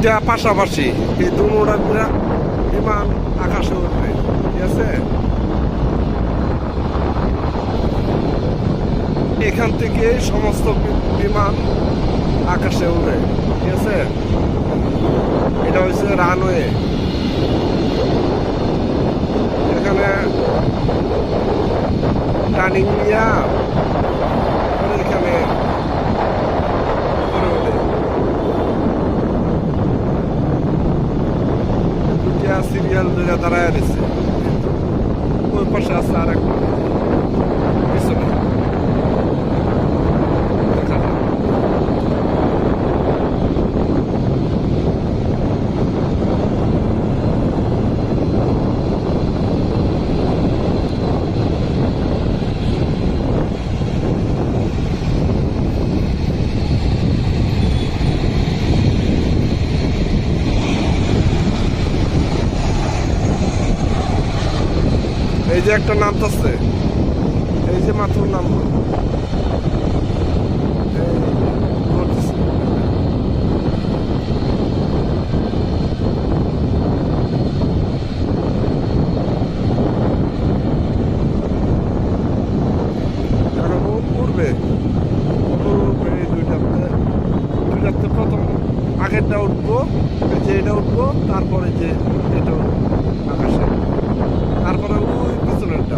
দুইটা পাশাপাশি, এই দুটা বিমান আকাশে উঠবে, ঠিক আছে। এখান থেকে সমস্ত বিমান আকাশে উড়ে, ঠিক আছে। এটা হচ্ছে রানওয়ে। এখানে টার্নিং নিয়া এখানে দুটিয়া সিরিয়াল দুইটা দাঁড়ায় দিচ্ছে। ওই পাশে আছে আর একটা পিছনে। এই যে একটা নামতেছে, এই যে মাত্র নামলো, উঠবে দুইটাতে প্রথম আগেরটা উঠবো, যে এটা উঠবো, তারপরে যে এটা আকাশে, তারপরে ওই পিছনেরটা।